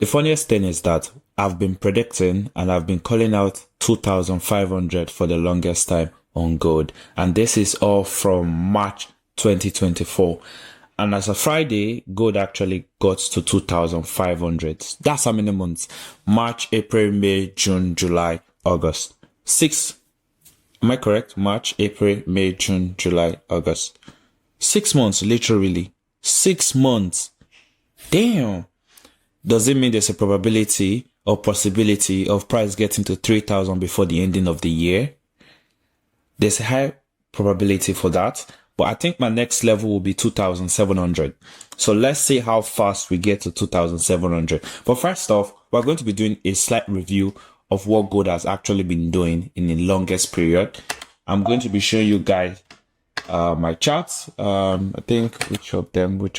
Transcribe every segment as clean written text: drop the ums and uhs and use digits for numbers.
The funniest thing is that I've been predicting and I've been calling out 2,500 for the longest time on gold. And this is all from March 2024. And as a Friday, gold actually got to 2,500. That's how many months? March, April, May, June, July, August. 6. Am I correct? March, April, May, June, July, August. 6 months, literally. 6 months. Damn. Does it mean there's a probability or possibility of price getting to 3,000 before the ending of the year? There's a high probability for that, but I think my next level will be 2,700. So let's see how fast we get to 2,700. But first off, we're going to be doing a slight review of what gold has actually been doing in the longest period. I'm going to be showing you guys my charts. I think which of them?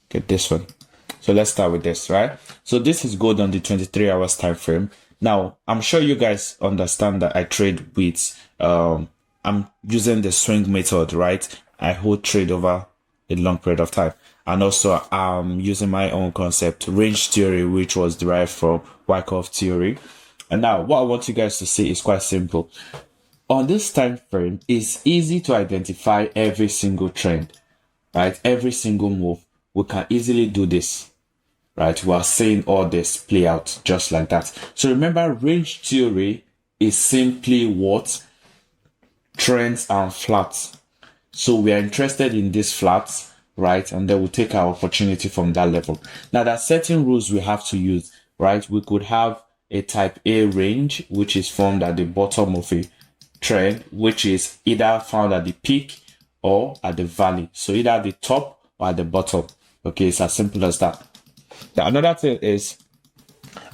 Get this one. So let's start with this, right? So this is gold on the 23 hours time frame. Now, I'm sure you guys understand that I trade with, I'm using the swing method, right? I hold trade over a long period of time. And also I'm using my own concept, range theory, which was derived from Wyckoff theory. And now what I want you guys to see is quite simple. On this time frame, it's easy to identify every single trend, right? Every single move. We can easily do this. Right, we are seeing all this play out just like that. So remember, range theory is simply what? Trends and flats. So we are interested in these flats, right? And then we'll take our opportunity from that level. Now, there are certain rules we have to use, right? We could have a type A range, which is formed at the bottom of a trend, which is either found at the peak or at the valley. So either at the top or at the bottom. Okay, it's as simple as that. Now, another thing is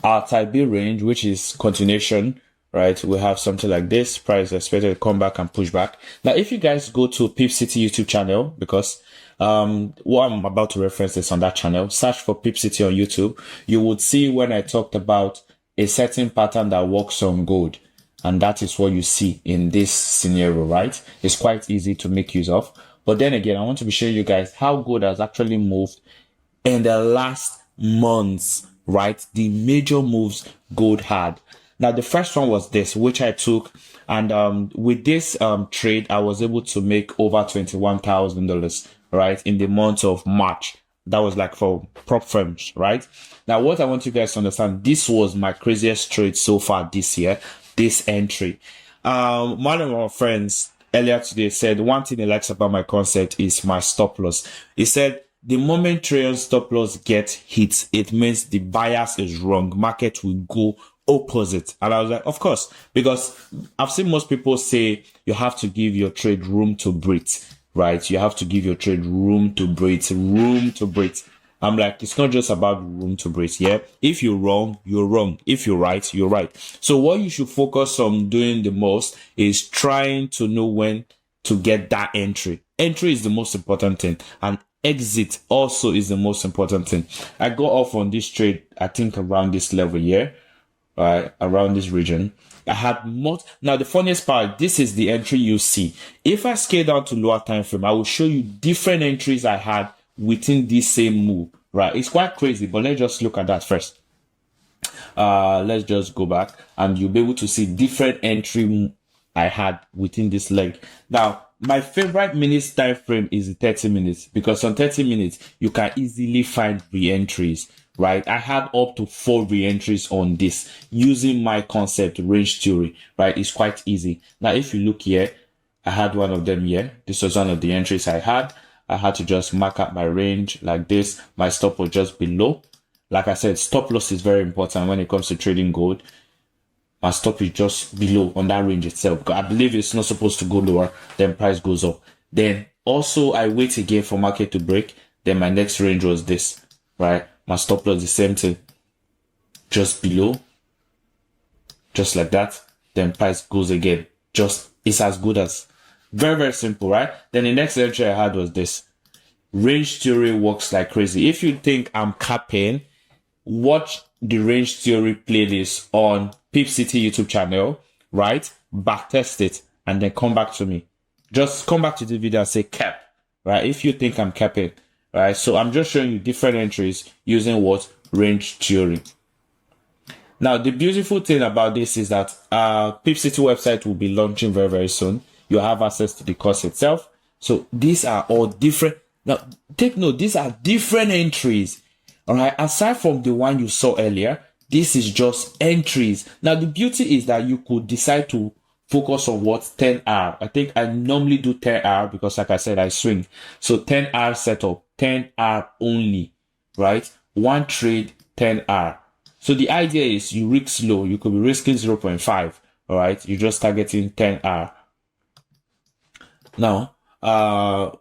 our type B range, which is continuation, right? We have something like this, price expected to come back and push back. Now, if you guys go to FXCI YouTube channel, because what I'm about to reference is on that channel, search for FXCI on YouTube, you would see when I talked about a certain pattern that works on gold. And that is what you see in this scenario, right? It's quite easy to make use of. But then again, I want to be showing you guys how gold has actually moved in the last months, right? The major moves gold had. Now, the first one was this, which I took, and with this trade, I was able to make over $21,000, right, in the month of March. That was like for prop firms, right? Now, what I want you guys to understand, this was my craziest trade so far this year, this entry. One of my friends earlier today said one thing he likes about my concept is my stop loss. He said, the moment trailing stop loss gets hit, it means the bias is wrong. Market will go opposite. And I was like, of course, because I've seen most people say you have to give your trade room to breathe, right? You have to give your trade room to breathe, I'm like, it's not just about room to breathe. Yeah. If you're wrong, you're wrong. If you're right, you're right. So what you should focus on doing the most is trying to know when to get that entry. Entry is the most important thing. And exit also is the most important thing. I got off on this trade, I think around this level here, right? Around this region. I had more. Now, the funniest part, this is the entry you see. If I scale down to lower time frame, I will show you different entries I had within this same move, right? It's quite crazy, but let's just look at that first. Let's just go back and you'll be able to see different entry I had within this leg. Now, my favorite minutes time frame is the 30 minutes because on 30 minutes, you can easily find re-entries, right? I had up to 4 re-entries on this using my concept range theory, right? It's quite easy. Now, if you look here, I had one of them here. This was one of the entries I had. I had to just mark up my range like this. My stop was just below. Like I said, stop loss is very important when it comes to trading gold. My stop is just below on that range itself. Because I believe it's not supposed to go lower, then price goes up. Then also I wait again for market to break. Then my next range was this, right? My stop loss the same thing. Just below. Just like that. Then price goes again. It's as good as. Very, very simple, right? Then the next entry I had was this. Range theory works like crazy. If you think I'm capping, watch the range theory playlist on FXCI YouTube channel, right? Backtest it and then come back to me. Just come back to the video and say cap, right? If you think I'm capping, right? So I'm just showing you different entries using what? range theory. Now, the beautiful thing about this is that Pip City website will be launching very, very soon. You have access to the course itself. So these are all different. Now, take note, these are different entries. All right. Aside from the one you saw earlier, this is just entries. Now, the beauty is that you could decide to focus on what 10 hour. I think I normally do 10 hour because, like I said, I swing. So 10 hour setup, 10 hour only, right? One trade, 10 hour. So the idea is you risk low. You could be risking 0.5. All right. You're just targeting 10 hour. Now,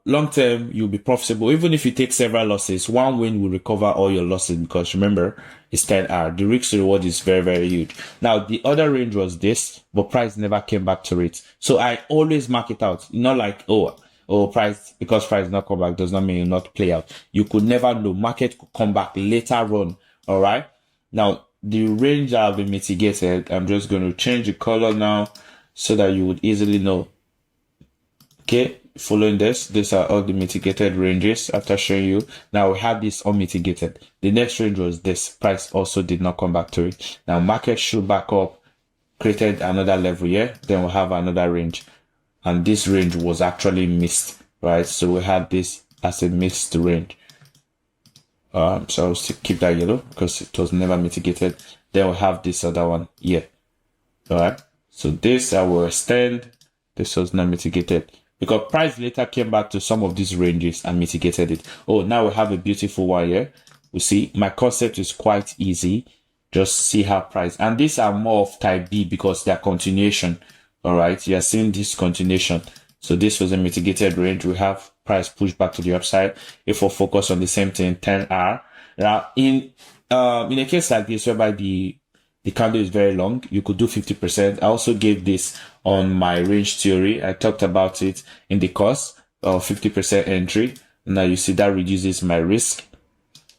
long term, you'll be profitable. Even if you take several losses, one win will recover all your losses because remember, it's 10 hour. The risk to reward is very, very huge. Now, the other range was this, but price never came back to it. So I always mark it out. Not like, price, because price not come back does not mean you not play out. You could never know. Market could come back later on. All right. Now, the range have been mitigated. I'm just going to change the color now so that you would easily know. Okay, following this, these are all the mitigated ranges after showing you. Now we have this unmitigated. The next range was this. Price also did not come back to it. Now market should back up, created another level here. Then we'll have another range. And this range was actually missed, right? So we had this as a missed range. So I'll still keep that yellow because it was never mitigated. Then we'll have this other one here. All right. So this I will extend. This was not mitigated because price later came back to some of these ranges and mitigated it. Oh, now we have a beautiful one here. We see my concept is quite easy. Just see how price, and these are more of type B because they're continuation. All right. You are seeing this continuation. So this was a mitigated range. We have price pushed back to the upside. If we focus on the same thing, 10 hour. Now, in a case like this, whereby the candle is very long, you could do 50%. I also gave this on my range theory. I talked about it in the course of 50% entry. Now you see that reduces my risk.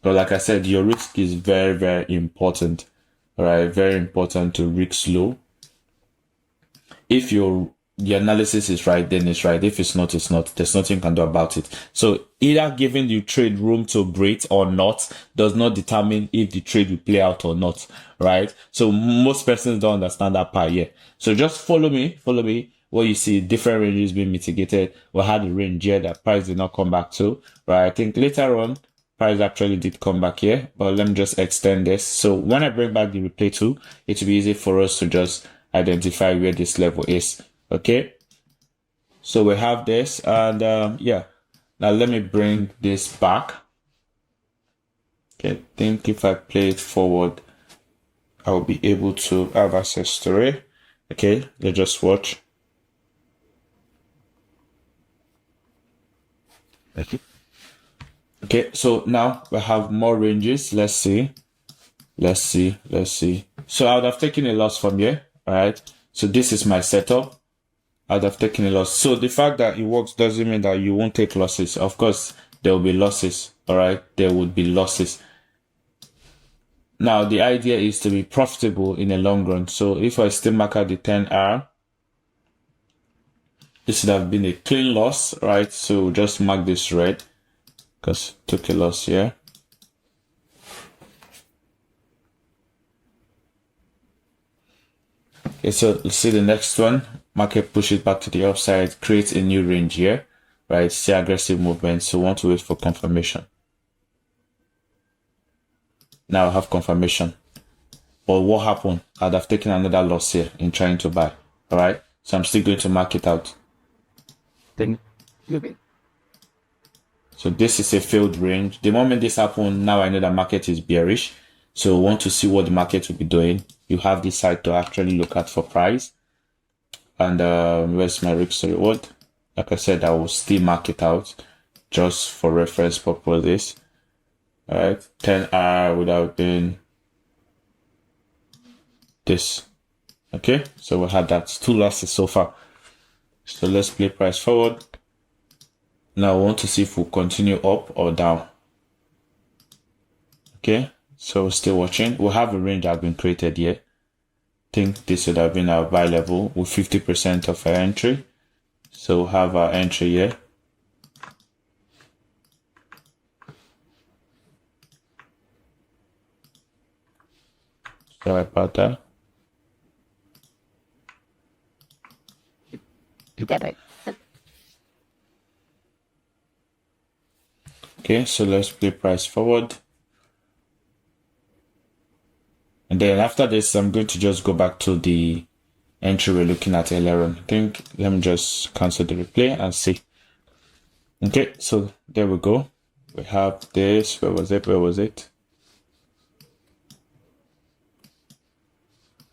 But like I said, your risk is very, very important. All right. Very important to risk low. If the analysis is right, then it's right. If it's not, it's not. There's nothing you can do about it. So either giving the trade room to breathe or not does not determine if the trade will play out or not, right? So most persons don't understand that part yet. So just follow me. What you see, different ranges being mitigated. We had a range here that price did not come back to, right? I think later on, price actually did come back here, but let me just extend this. So when I bring back the replay tool, it will be easy for us to just identify where this level is. Okay, so we have this, and yeah, now let me bring this back. Okay, I think if I play it forward, I'll be able to have access to it. Okay, let's just watch. Okay, so now we have more ranges. Let's see. So I would have taken a loss from here. All right, so this is my setup. I'd have taken a loss. So the fact that it works doesn't mean that you won't take losses. Of course, there will be losses. All right, there would be losses. Now, the idea is to be profitable in the long run. So if I still mark out the 10 hour, this would have been a clean loss, right? So just mark this red because took a loss here. Okay, so let's see the next one. Market pushes back to the upside, creates a new range here, right? See aggressive movement. So we want to wait for confirmation. Now I have confirmation. But what happened? I'd have taken another loss here in trying to buy. All right. So I'm still going to mark it out. So this is a failed range. The moment this happened, now I know that market is bearish. So we want to see what the market will be doing. You have this side to actually look at for price. And where's my risk to reward? Like I said, I will still mark it out just for reference purposes. All right, 10 hour would have been this. Okay, so we had that 2 losses so far. So let's play price forward. Now I want to see if we'll continue up or down. Okay, so we're still watching. We'll have a range that has been created here. Think this would have been our buy level with 50% of our entry. So we'll have our entry here. Sorry about that. You get it. Okay, so let's play price forward. And then after this, I'm going to just go back to the entry we're looking at earlier on. I think, let me just cancel the replay and see. Okay, so there we go. We have this. Where was it? Where was it?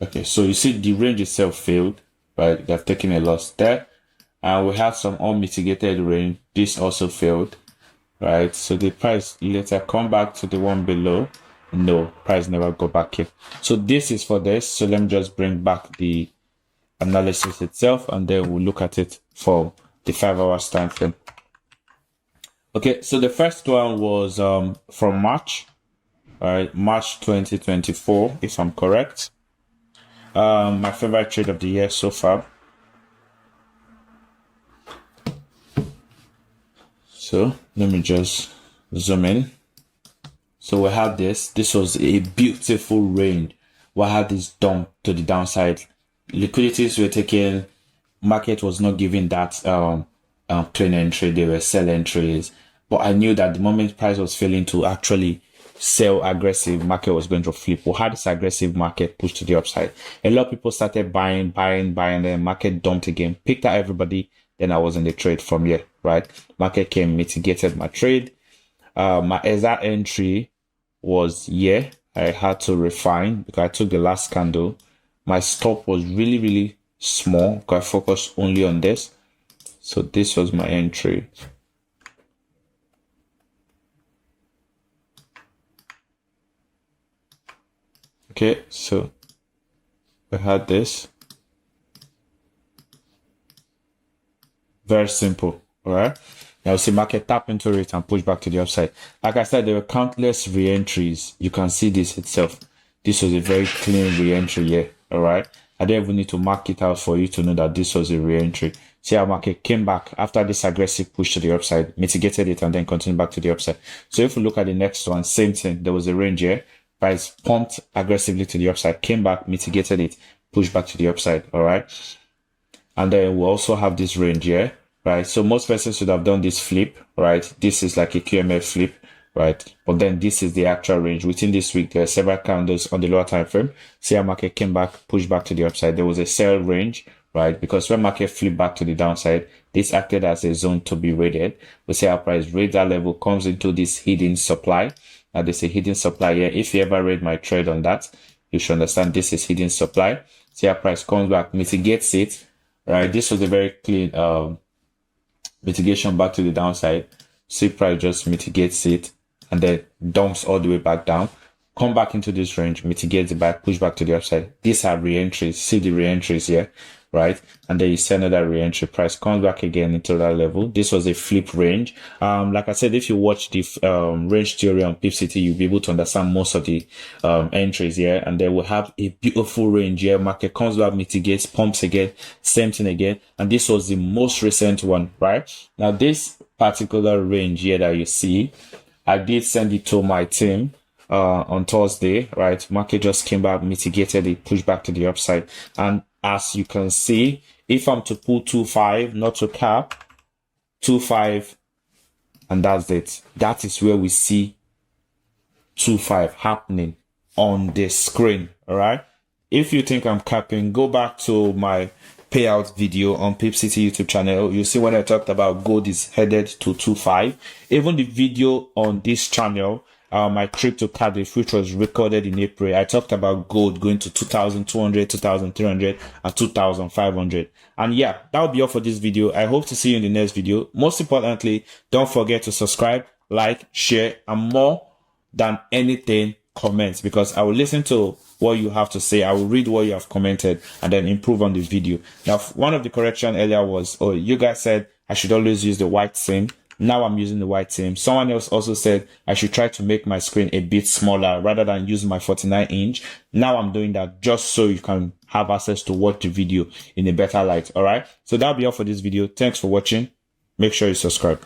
Okay, so you see the range itself failed, right? They've taken a loss there. And we have some unmitigated range. This also failed, right? So the price later come back to the one below. No, price never go back here. So this is for this. So let me just bring back the analysis itself, and then we'll look at it for the 5 hours time frame. Okay, so the first one was from March, all right, March 2024, if I'm correct. My favorite trade of the year so far. So let me just zoom in. So we have this. This was a beautiful range. We had this dump to the downside. Liquidities were taken. Market was not giving that clean entry. They were sell entries. But I knew that the moment price was failing to actually sell aggressive, market was going to flip. We had this aggressive market push to the upside. A lot of people started buying, then market dumped again, picked out everybody. Then I was in the trade from here, right? Market came, mitigated my trade. My exact entry was here. I had to refine because I took the last candle. My stop was really, really small because I focused only on this. So this was my entry. Okay, so we had this. Very simple, all right? Now see market tap into it and push back to the upside. Like I said, there were countless re-entries. You can see this itself. This was a very clean re-entry here, all right? I don't even need to mark it out for you to know that this was a re-entry. See how market came back after this aggressive push to the upside, mitigated it, and then continued back to the upside. So if we look at the next one, same thing. There was a range here. Price pumped aggressively to the upside, came back, mitigated it, pushed back to the upside, all right? And then we also have this range here, right? So most persons should have done this flip, right? This is like a QMF flip, right? But then this is the actual range. Within this week, there are several candles on the lower time frame. See how market came back, pushed back to the upside. There was a sell range, right? Because when market flipped back to the downside, this acted as a zone to be raided. We see how price raid that level, comes into this hidden supply. Now there's a hidden supply here. If you ever read my trade on that, you should understand this is hidden supply. See how price comes back, mitigates it, right? This was a very clean mitigation back to the downside. See price just mitigates it and then dumps all the way back down. Come back into this range, mitigates it back, push back to the upside. These are re-entries. See the re-entries here, right? And then you see another re-entry. Price comes back again into that level. This was a flip range. Like I said, if you watch the range theory on FXCI, you'll be able to understand most of the entries here. And then we'll have a beautiful range here. Market comes back, mitigates, pumps again, same thing again. And this was the most recent one, right? Now this particular range here that you see, I did send it to my team on Thursday, right? Market just came back, mitigated it, pushed back to the upside. And as you can see, if I'm to pull 2.5, not to cap, 2.5, and that's it. That is where we see 2.5 happening on the screen, all right? If you think I'm capping, go back to my payout video on FXCI YouTube channel. You see when I talked about gold is headed to 2.5. Even the video on this channel, my trip to Cardiff, which was recorded in April, I talked about gold going to 2,200, 2,300, and 2,500. And yeah, that will be all for this video. I hope to see you in the next video. Most importantly, don't forget to subscribe, like, share, and more than anything, comment, because I will listen to what you have to say. I will read what you have commented and then improve on the video. Now, one of the correction earlier was, oh, you guys said I should always use the white sim. Now I'm using the white sim. Someone else also said I should try to make my screen a bit smaller rather than use my 49-inch. Now I'm doing that just so you can have access to watch the video in a better light. All right. So that'll be all for this video. Thanks for watching. Make sure you subscribe.